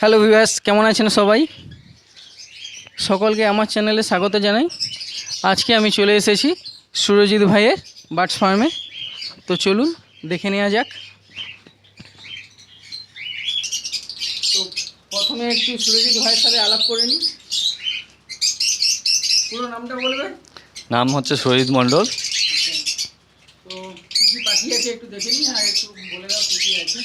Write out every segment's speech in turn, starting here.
Hello viewers, কেমন আছেন সবাই? সকলকে আমার চ্যানেলে স্বাগত জানাই। আজকে আমি চলে এসেছি সুরজিৎ ভাইয়ের বার্ডস ফার্মে। তো চলুন দেখে নেওয়া যাক। তো প্রথমে একটু সুরজিৎ ভাইয়ের সাথে আলাপ করে নিই। পুরো নামটা বলবেন? নাম হচ্ছে সুরজিৎ মণ্ডল। তো কী কী পাখি আছে একটু দেখে নিই, আর একটু বলে দাও কী কী আছে।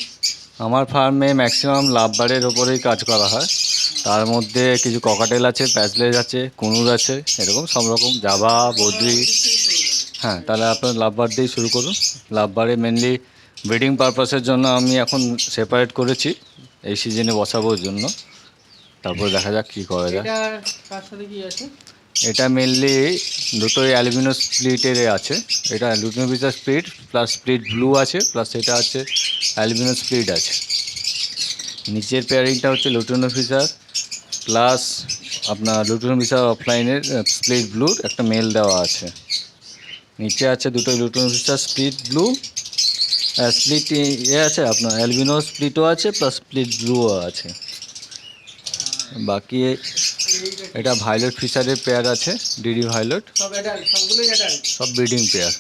আমার ফার্মে ম্যাক্সিমাম লাভবার্ডের ওপরেই কাজ করা হয়। তার মধ্যে কিছু ককাটেল আছে, প্যাচলেজ আছে, কুনুর আছে, এরকম সব রকম, জাভা, বদ্রি। হ্যাঁ, তাহলে আপনার লাভবার্ড দিয়েই শুরু করুন। লাভবার্ডে মেনলি ব্রিডিং পারপাসের জন্য আমি এখন সেপারেট করেছি, এই সিজনে বসাবোর জন্য। তারপর দেখা যাক কী করা যায়। এটা কার সাথে কি আছে? এটা মেনলি দুটোই অ্যালবিনো স্প্লিটের আছে। এটা lutino visa split plus split blue আছে, প্লাস এটা আছে অ্যালবিনো স্প্লিট আছে। নিচের পেয়ারিংটা হচ্ছে লুটিনো ভিসা প্লাস আপনার লুটিনো ভিসা অফলাইনের স্প্লিট ব্লুর একটা মেল দেওয়া আছে। নিচে আছে দুটোই lutino visa split blue, split আছে, আপনার অ্যালবিনো স্প্লিটও আছে প্লাস স্প্লিট ব্লুও আছে। বাকি এটা ভায়োলেট ফিশারের পেয়ার আছে, ডিডি ভায়োলেট, সব ব্রিডিং পেয়ার।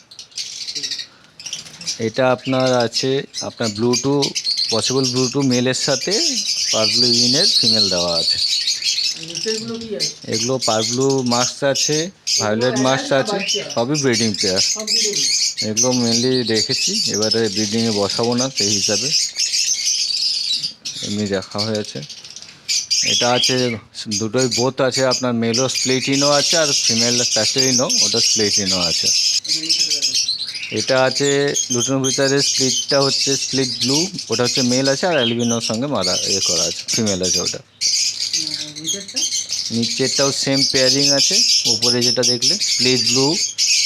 এটা আপনার আছে আপনার ব্লুটু, পসিবল ব্লুটু মেলের সাথে পারব্লু ইউনের ফিমেল দেওয়া আছে। এগুলো পারব্লু মাস্ক আছে, ভায়োলেট মাস্ক আছে, সবই ব্রিডিং পেয়ার। এগুলো মেনলি রেখেছি, এবারে ব্রিডিংয়ে বসাবো না সেই হিসাবে, এমনি দেখা হয়েছে। এটা আছে দুটোই বোথ আছে, আপনার মেলও স্প্লিটিনো আছে আর ফিমেল প্যাচেরিনো, ওটা স্প্লিটিনো আছে। এটা আছে লুটিনো ভিতরের স্প্লিটটা হচ্ছে স্প্লিট ব্লু, ওটা হচ্ছে মেল আছে, আর অ্যালবিনোর সঙ্গে মারা করা আছে, ফিমেল আছে ওটা। নিচেরটাও সেম পেয়ারিং আছে, উপরে যেটা দেখলে স্প্লিট ব্লু,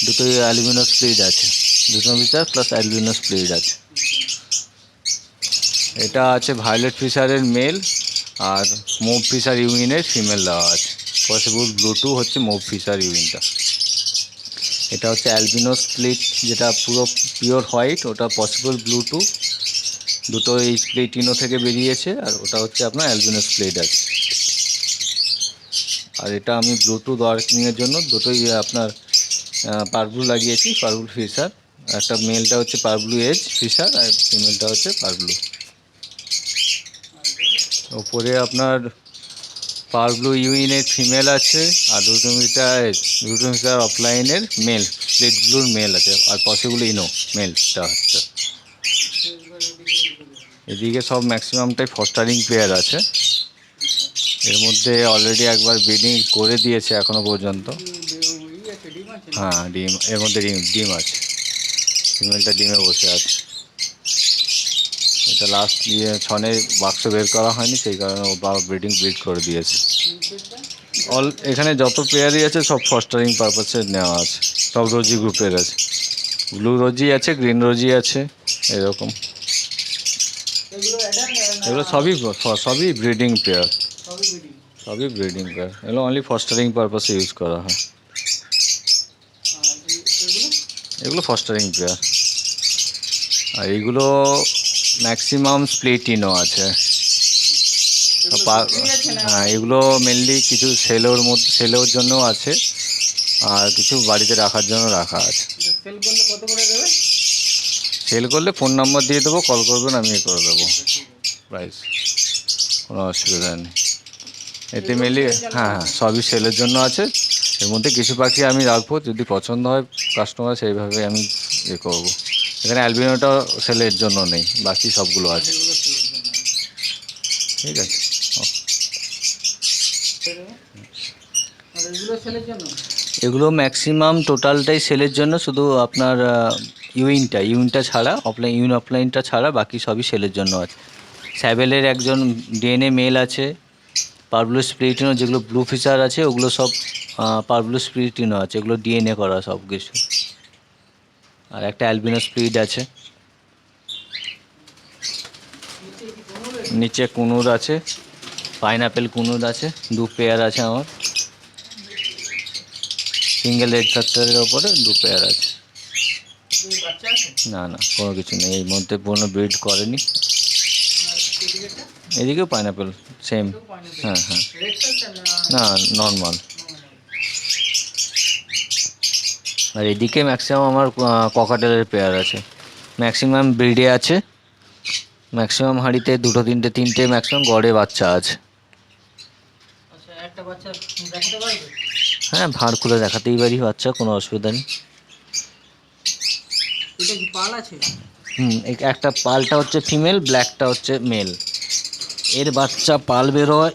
দুটোই অ্যালবিনো স্প্লিট আছে, লুটিনো ভিতর প্লাস অ্যালবিনো স্প্লিট আছে। এটা আছে ভায়োলেট ফিশারের মেল আর মুভ ফিশার ইউইনের ফিমেল দেওয়া আছে। পসিবল ব্লুটু হচ্ছে মুভ ফিশার ইউইনটা। এটা হচ্ছে অ্যালবিনো স্প্লিট, যেটা পুরো পিওর হোয়াইট, ওটা পসিবল ব্লুটু, দুটো এই স্প্লিটিনো থেকে বেরিয়েছে, আর ওটা হচ্ছে আপনার অ্যালবিনো স্প্লিট আছে। আর এটা আমি ব্লুটুথ ওয়ার্কিংয়ের জন্য দুটোই আপনার পারব্লু লাগিয়েছি, পারব্লু ফিশার। একটা মেলটা হচ্ছে পারব্লু এজ ফিশার আর ফিমেলটা হচ্ছে পারব্লু। ওপরে আপনার পারব্লু ইউইনের ফিমেল আছে, আর লুটিনো অফলাইনের মেল, স্প্লিট ব্লুর মেল আছে, আর পসিবল ইনো মেলটা হচ্ছে। এদিকে সব ম্যাক্সিমামটাই ফস্টারিং পেয়ার আছে। এর মধ্যে অলরেডি একবার ব্রিডিং করে দিয়েছে এখনও পর্যন্ত। হ্যাঁ, ডিম, এর মধ্যে ডিম আছে, ফিমেলটা ডিমে বসে আছে। এটা লাস্ট দিয়ে ছনের বাক্স বের করা হয়নি, সেই কারণে ও বাবা ব্রিড করে দিয়েছে। এখানে যত পেয়ারই আছে সব ফস্টারিং পারপাসে নেওয়া আছে, সব রোজি গ্রুপের আছে, ব্লু রোজি আছে, গ্রিন রোজি আছে, এরকম। এগুলো সবই ব্রিডিং পেয়ার, সবই ব্রিডিং পেয়ার। এগুলো অনলি ফস্টারিং পারপাসে ইউজ করা হয়। এগুলো ফস্টারিং পেয়ার, আর এইগুলো ম্যাক্সিমাম স্প্লিটিনো আছে। হ্যাঁ, এগুলো মেনলি কিছু সেলের জন্য আছে, আর কিছু বাড়িতে রাখার জন্য রাখা আছে। সেল করলে ফোন নাম্বার দিয়ে দেবো, কল করবেন, আমি করে দেবো প্রাইস, কোনো অসুবিধা নেই। এতে মেনলি হ্যাঁ, সবই সেলের জন্য আছে। এর মধ্যে কিছু পাখি আমি রাখবো, যদি পছন্দ হয় কাস্টমার সেইভাবে আমি করবো। এখানে অ্যালবিনোটা সেলের জন্য নেই, বাকি সবগুলো আছে। ঠিক আছে। এগুলো ম্যাক্সিমাম টোটালটাই সেলের জন্য, শুধু আপনার ইউইনটা ছাড়া, অফলাইনটা ছাড়া বাকি সবই সেলের জন্য আছে। স্যাভেলের একজন ডিএনএ মেল আছে, পারব্লু স্প্লিটিনো যেগুলো ব্লু ফিশার আছে ওগুলো সব পারব্লু স্প্লিটিনো আছে, এগুলো ডিএনএ করা সব কিছু। আর একটা অ্যালবিনো স্প্লিট আছে। নিচে কুনুর আছে, পাইনাপেল কুনুর আছে, দু পেয়ার আছে আমার। সিঙ্গেল রেড ফ্যাক্টরের ওপরে দু পেয়ার আছে। না, কোনো কিছু নেই, এর মধ্যে কোনো ব্রিড করেনি। এদিকেও পাইনাপেল সেম। হ্যাঁ হ্যাঁ, না নর্মাল। আর এদিকে ম্যাক্সিমাম আমার ককাটেলের পেয়ার আছে, ম্যাক্সিমাম ব্রিডে আছে, ম্যাক্সিমাম হাঁড়িতে দুটো তিনটে তিনটে ম্যাক্সিমাম গড়ে বাচ্চা আছে। হ্যাঁ ভাঁড় খুলে দেখাতেই পারি বাচ্চা, কোনো অসুবিধা নেই। একটা পালটা হচ্ছে ফিমেল, ব্ল্যাকটা হচ্ছে মেল। এর বাচ্চা পাল বেরোয়,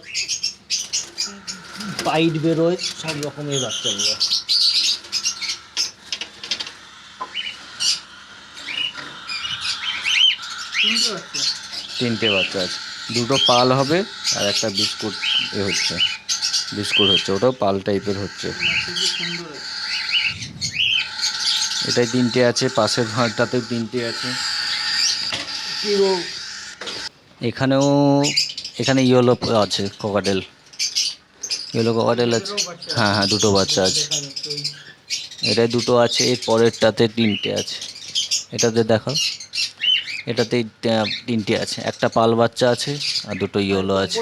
পাইট বেরোয়, সব রকমের বাচ্চা বেরোয়। তিনটে বাচ্চা আছে, দুটো পাল হবে আর একটা বিস্কুট হচ্ছে, ওটাও পাল টাইপের হচ্ছে। এটাই তিনটে আছে, পাশের ভাঁড়টাতেও তিনটে আছে। এখানে ইয়েলো আছে ককাটেল, আছে। হ্যাঁ হ্যাঁ, দুটো বাচ্চা আছে, এটাই দুটো আছে, এর পরেরটাতে তিনটে আছে। এটাতে দেখাও, এটাতে তিনটে আছে, একটা পাল বাচ্চা আছে আর দুটো ইয়েলো আছে।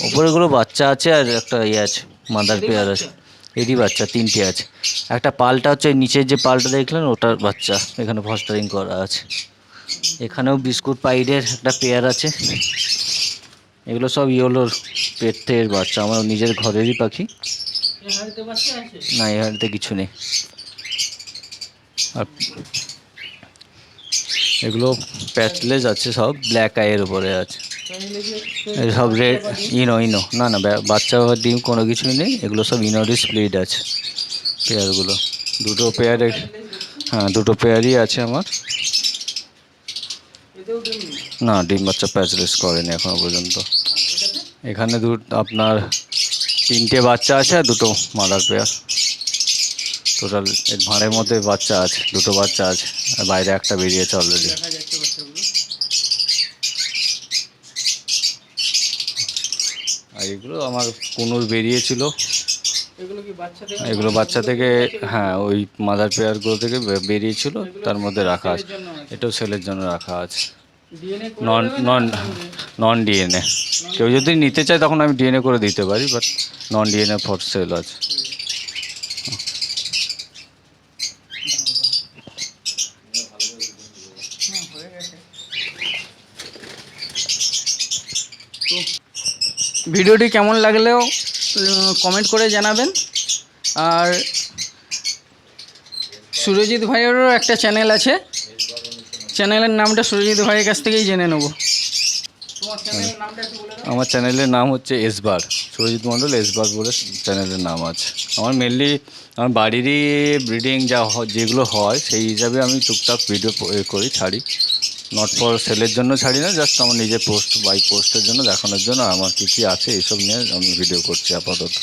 ওপরেগুলো বাচ্চা আছে আর একটা আছে মাদার পেয়ার আছে। এরই বাচ্চা তিনটে আছে, একটা পালটা হচ্ছে নিচের যে পালটা দেখলেন ওটার বাচ্চা এখানে ফস্টারিং করা আছে। এখানেও বিস্কুট পাইডের একটা পেয়ার আছে। এগুলো সব ইয়েলোর পেটের বাচ্চা, আমার নিজের ঘরেরই পাখি। না, এই হাড়িতে কিছু নেই। আর এগুলো প্যাচলেস আছে, সব ব্ল্যাক আইয়ের উপরে আছে, সব রেড ইনো। না না, বাচ্চা বা ডিম কোনো কিছুই নেই, এগুলো সব ইনোরি স্প্লিট আছে পেয়ারগুলো। দুটো পেয়ারে, হ্যাঁ দুটো পেয়ারই আছে আমার। না, ডিম বাচ্চা প্যাচলেস করেনি এখনো পর্যন্ত। এখানে আপনার তিনটে বাচ্চা আছে আর দুটো মাদার পেয়ার। টোটাল এর ভাঁড়ের মধ্যে বাচ্চা আছে, দুটো বাচ্চা আছে, আর বাইরে একটা বেরিয়েছে অলরেডি। আর এগুলো আমার কুনুর বেরিয়েছিল, এগুলো বাচ্চা থেকে, হ্যাঁ ওই মাদার পেয়ারগুলো থেকে বেরিয়েছিল, তার মধ্যে রাখা আছে। এটাও সেলের জন্য রাখা আছে, নন ডিএনএ। কেউ যদি নিতে চায় তখন আমি ডিএনএ করে দিতে পারি, but non DNA for sale আছে। ভিডিওটি কেমন লাগলেও কমেন্ট করে জানাবেন। আর সুরজিৎ ভাইয়েরও একটা চ্যানেল আছে, চ্যানেলের নামটা সুরজিৎ ভাইয়ের কাছ থেকেই জেনে নেব। আমার চ্যানেলের নাম হচ্ছে এসবার, সুরজিৎ মণ্ডল এসবার বলে চ্যানেলের নাম আছে। আমার মেনলি আমার বাড়িরই ব্রিডিং যেগুলো হয় সেই হিসাবে আমি টুকটাক ভিডিও করি, ছাড়ি। নট ফর সেলের জন্য ছাড়ি না, জাস্ট আমার নিজের পোস্টের জন্য, দেখানোর জন্য আমার কী কী আছে এইসব নিয়ে আমি ভিডিও করছি আপাতত।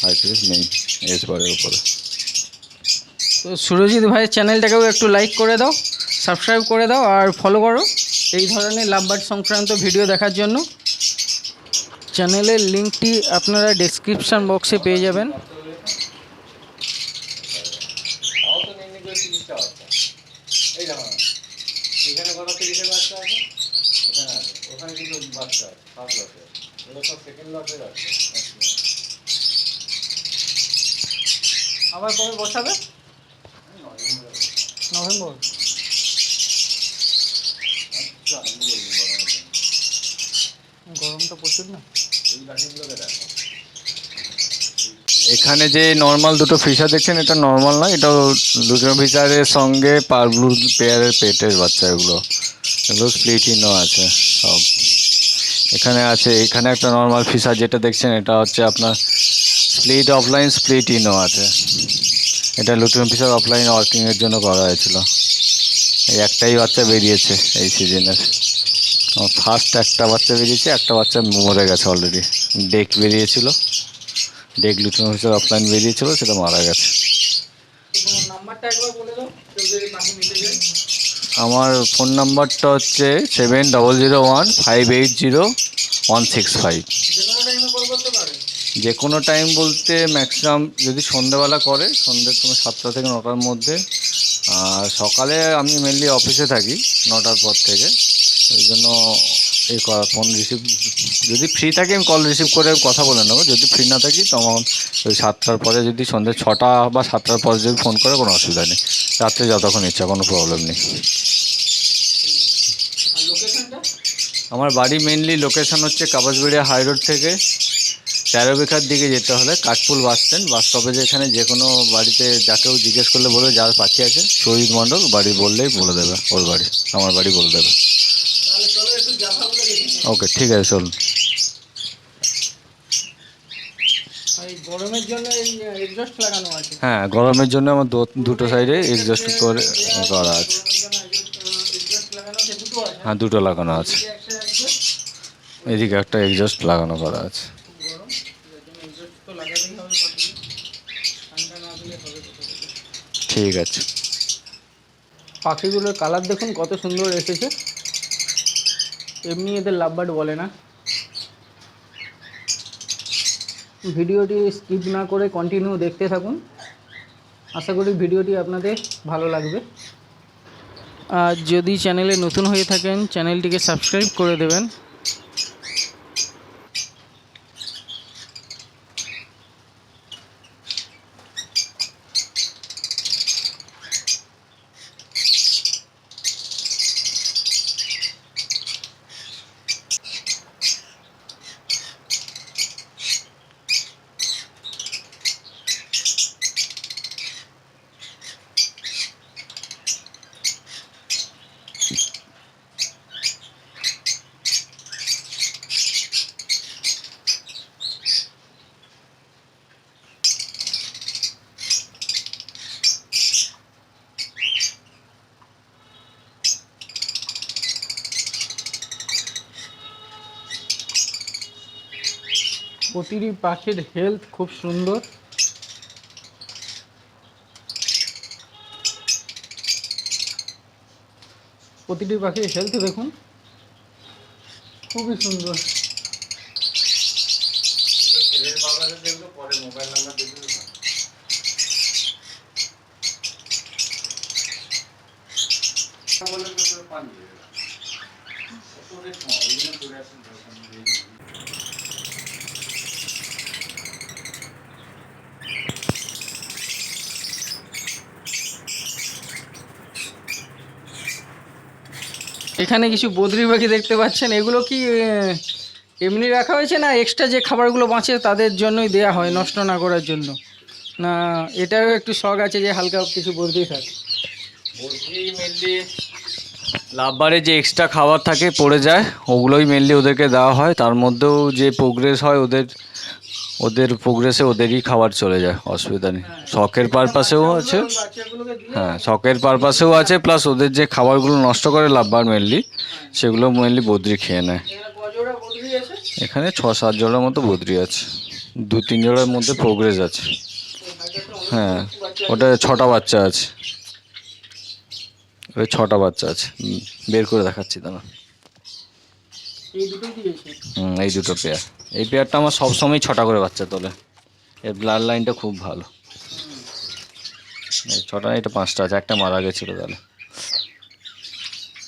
আর কিছু নেই এসবারের উপরে। তো সুরজিৎ ভাইয়ের চ্যানেলটাকেও একটু লাইক করে দাও, সাবস্ক্রাইব করে দাও আর ফলো করো এই ধরনের লাভবার্ড সংক্রান্ত ভিডিও দেখার জন্য। চ্যানেলের লিঙ্কটি আপনারা ডেসক্রিপশান বক্সে পেয়ে যাবেন। আবার কবে বসাবে? নভেম্বর। গরমটা প্রচুর না। এখানে যে নর্মাল দুটো ফিশার দেখছেন, এটা নর্মাল না, এটা লুটিনো ফিশারের সঙ্গে পারব্লু পেয়ারের পেটের বাচ্চা। এগুলো স্প্লিটিনো আছে সব। এখানে আছে, এখানে একটা নর্মাল ফিশার যেটা দেখছেন, এটা হচ্ছে আপনার স্প্লিট অফলাইন স্প্লিটিনো আছে। এটা লুটিনো ফিশার অফলাইন ওয়ার্কিংয়ের জন্য করা হয়েছিল। এই একটাই বাচ্চা বেরিয়েছে এই সিজনের। ফার্স্ট একটা বাচ্চা বেরিয়েছে, একটা বাচ্চা মরে গেছে অলরেডি। ডেক বেরিয়েছিল, ডেক লুটিনো ফিশার অফলাইন বেরিয়েছিল, সেটা মারা গেছে। আমার ফোন নাম্বারটা হচ্ছে 7001580165। যে কোনো টাইম বলতে ম্যাক্সিমাম যদি সন্ধ্যেবেলা করে, সন্ধ্যে তোমার 7টা থেকে 9টার মধ্যে। আর সকালে আমি মেনলি অফিসে থাকি 9টার পর থেকে, ওই জন্য এই ফোন রিসিভ, যদি ফ্রি থাকি আমি কল রিসিভ করে কথা বলে নেবো, যদি ফ্রি না থাকি তখন ওই 7টার পরে, যদি সন্ধ্যে 6টা বা 7টার পরে যদি ফোন করে কোনো অসুবিধা নেই, রাত্রে যতক্ষণ ইচ্ছা কোনো প্রবলেম নেই। আমার বাড়ি মেনলি লোকেশান হচ্ছে কাবাসবেড়িয়া হাই রোড থেকে 13 বিঘার দিকে যেতে হলে কাঠপুল বাস স্ট্যান্ড, বাস স্টপেজে এখানে যে কোনো বাড়িতে যাকেও জিজ্ঞেস করলে বলবে যার পাখি আছে সুরজিৎ মণ্ডল বাড়ি বললেই বলে দেবে, ওর বাড়ি আমার বাড়ি বলে দেবে। ওকে ঠিক আছে চলুন। গরমের জন্য এক্সস্ট লাগানো আছে। হ্যাঁ গরমের জন্য আমার দুটো সাইডে এক্সস্ট করে করা আছে। হ্যাঁ দুটো লাগানো আছে, এদিকে একটা এক্সস্ট লাগানো করা আছে। ঠিক আছে। পাখিগুলোর কালার দেখুন কত সুন্দর এসেছে, এমনি এদের লাভবার্ড বলে না। ভিডিওটি স্কিপ না করে কন্টিনিউ দেখতে থাকুন, আশা করি ভিডিওটি আপনাদের ভালো লাগবে। আর যদি চ্যানেলে নতুন হয়ে থাকেন চ্যানেলটিকে সাবস্ক্রাইব করে দেবেন। প্রতিটি পাখির হেলথ খুব সুন্দর, প্রতিটি পাখির হেলথ দেখুন খুবই সুন্দর। এখানে কিছু বদ্রি পাখি দেখতে পাচ্ছেন, এগুলো কি এমনি রাখা হয়েছে না এক্সট্রা যে খাবারগুলো বাঁচে তাদের জন্যই দেয়া হয় নষ্ট না করার জন্য, না এটারও একটু শখ আছে যে হালকা কিছু বদ্রি থাকে? বদ্রি মেনলি লাভবারে যে এক্সট্রা খাবার থাকে পড়ে যায় ওগুলোই মেনলি ওদেরকে দেওয়া হয়, তার মধ্যেও যে প্রোগ্রেস হয় ওদের প্রোগ্রেসে ওদেরই খাবার চলে যায়, অসুবিধা নেই। শখের পারপাসেও আছে, হ্যাঁ শখের পারপাসেও আছে, প্লাস ওদের যে খাবারগুলো নষ্ট করে লাভবার মেনলি সেগুলো মেনলি বদ্রি খেয়ে নেয়। এখানে 6-7 জোড়ার মতো বদ্রি আছে, 2-3 জোড়ার মধ্যে প্রোগ্রেস আছে। হ্যাঁ ওটা 6টা বাচ্চা আছে, ওই 6টা বাচ্চা আছে, বের করে দেখাচ্ছি দাঁড়া। এই দুটো পেয়ার, এই পেয়ারটা আমার সবসময় 6টা করে বাচ্চা তোলে, এর ব্লাড লাইনটা খুব ভালো। এই 6টা, এটা 5টা আছে, একটা মারা গেছিলো, তাহলে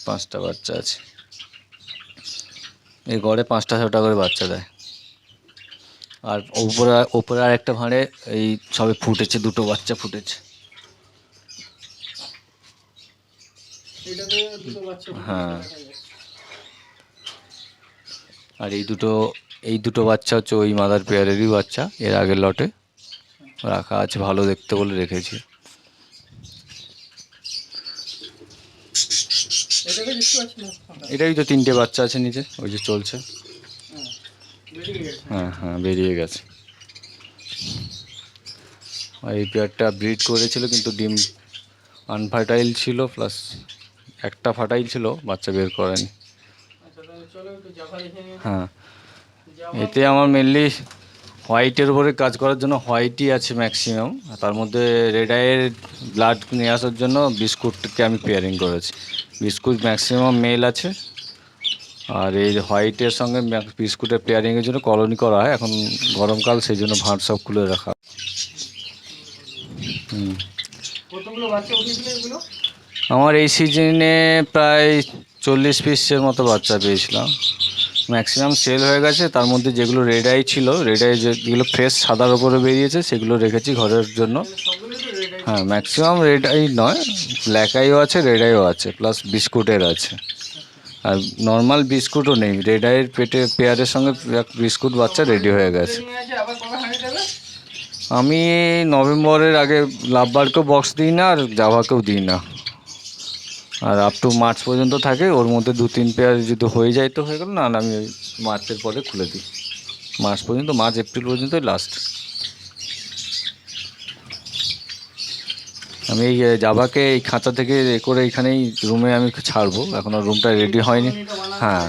5টা বাচ্চা আছে। এই গড়ে 5টা-6টা করে বাচ্চা দেয়। আর ওপরে আর একটা ভাঁড়ে এই সবে ফুটেছে, 2টো বাচ্চা ফুটেছে। হ্যাঁ আর এই দুটো বাচ্চা হচ্ছে ওই মাদার পেয়ারেরই বাচ্চা, এর আগের লটে রাখা আছে, ভালো দেখতে বলে রেখেছি। এটাই তো 3টে বাচ্চা আছে নিচে, ওই যে চলছে। হ্যাঁ হ্যাঁ বেরিয়ে গেছে। এই পেয়ারটা ব্রিড করেছিল কিন্তু ডিম আনফার্টাইল ছিল, প্লাস একটা ফার্টাইল ছিল, বাচ্চা বের করেনি। হ্যাঁ এতে আমার মেনলি হোয়াইটের উপরে কাজ করার জন্য হোয়াইটই আছে ম্যাক্সিমাম, তার মধ্যে রেড আইয়ের ব্লাড নিয়ে আসার জন্য বিস্কুটকে আমি পেয়ারিং করেছি। বিস্কুট ম্যাক্সিমাম মেল আছে, আর এই হোয়াইটের সঙ্গে বিস্কুটের পেয়ারিংয়ের জন্য কলোনি করা হয়, এখন গরমকাল সেই জন্য ভাঁড় সব খুলে রাখা। আমার এই সিজনে প্রায় 40 পিসের মতো বাচ্চা পেয়েছিলাম। ম্যাক্সিমাম সেল হয়ে গেছে, তার মধ্যে যেগুলো রেড আই ছিল, রেড আই যেগুলো ফ্রেশ সাদার ওপরে বেরিয়েছে সেগুলো রেখেছি ঘরের জন্য। হ্যাঁ, ম্যাক্সিমাম রেড আই নয়, ব্ল্যাক আইও আছে, রেড আইও আছে, প্লাস বিস্কুটের আছে। আর নর্মাল বিস্কুটও নেই, রেড আইয়ের পেয়ারের সঙ্গে বিস্কুট বাচ্চা রেডি হয়ে গেছে। আমি নভেম্বরের আগে লাভবার্ডকেও বক্স দিই না, আর জাভাকেও দিই না। আর আপ টু মার্চ পর্যন্ত থাকে, ওর মধ্যে 2-3 পেয়ার যদি হয়ে যায় তো হয়ে গেল, না আমি ওই মার্চের পরে খুলে দিই। মার্চ পর্যন্ত, মার্চ এপ্রিল পর্যন্তই লাস্ট। আমি এই জাভাকে এই খাঁচা থেকে করে এখানেই রুমে আমি ছাড়বো, এখনও রুমটা রেডি হয়নি। হ্যাঁ,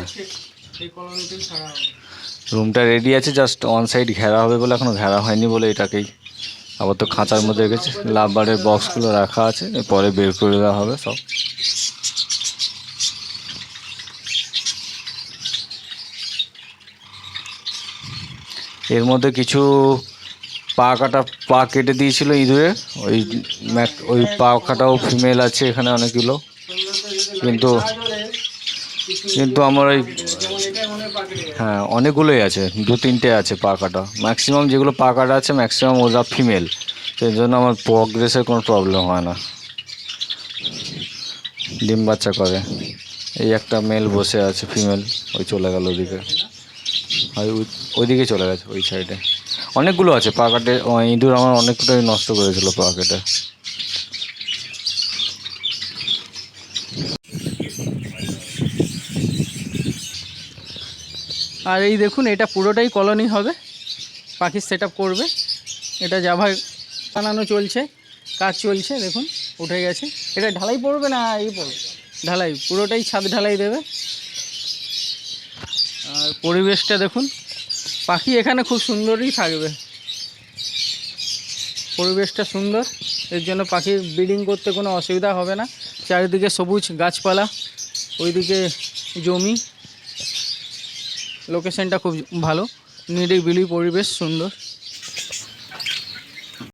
রুমটা রেডি আছে, জাস্ট অন সাইড ঘেরা হবে বলে, এখনও ঘেরা হয়নি বলে এটাকেই আবার তো খাঁচার মধ্যে রেখেছি। লাভবার্ডের বক্সগুলো রাখা আছে, পরে বের করে দেওয়া হবে সব। এর মধ্যে কিছু পা কেটে দিয়েছিল ইঁদুরে, ওই পা কাটাও ফিমেল আছে এখানে অনেকগুলো। কিন্তু কিন্তু আমার ওই, হ্যাঁ অনেকগুলোই আছে, 2-3টে আছে পা কাটা। ম্যাক্সিমাম যেগুলো পা কাটা আছে ম্যাক্সিমাম ওরা ফিমেল, সেই জন্য আমার প্রগ্রেসের কোনো প্রবলেম হয় না, ডিম বাচ্চা করে। এই একটা মেল বসে আছে, ফিমেল ওই চলে গেল ওদিকে, ওইদিকে চলে গেছে ওই সাইডে। অনেকগুলো আছে পা কাটে, ইঁদুর আমার অনেকটাই নষ্ট করেছিল পা কেটে। আর এই দেখুন, এটা পুরোটাই কলোনি হবে, পাখির সেট করবে। এটা জাভা বানানো চলছে, কাজ চলছে, দেখুন উঠে গেছে। এটা ঢালাই পড়বে না, এই পড়বে ঢালাই, পুরোটাই ছাদ ঢালাই দেবে। আর পরিবেশটা দেখুন, পাখি এখানে খুব সুন্দরই থাকবে, পরিবেশটা সুন্দর, এর জন্য পাখির ব্রিডিং করতে কোনো অসুবিধা হবে না। চারিদিকে সবুজ গাছপালা, ওইদিকে জমি, লোকেশনটা খুব ভালো, নিরিবিলি পরিবেশ, সুন্দর।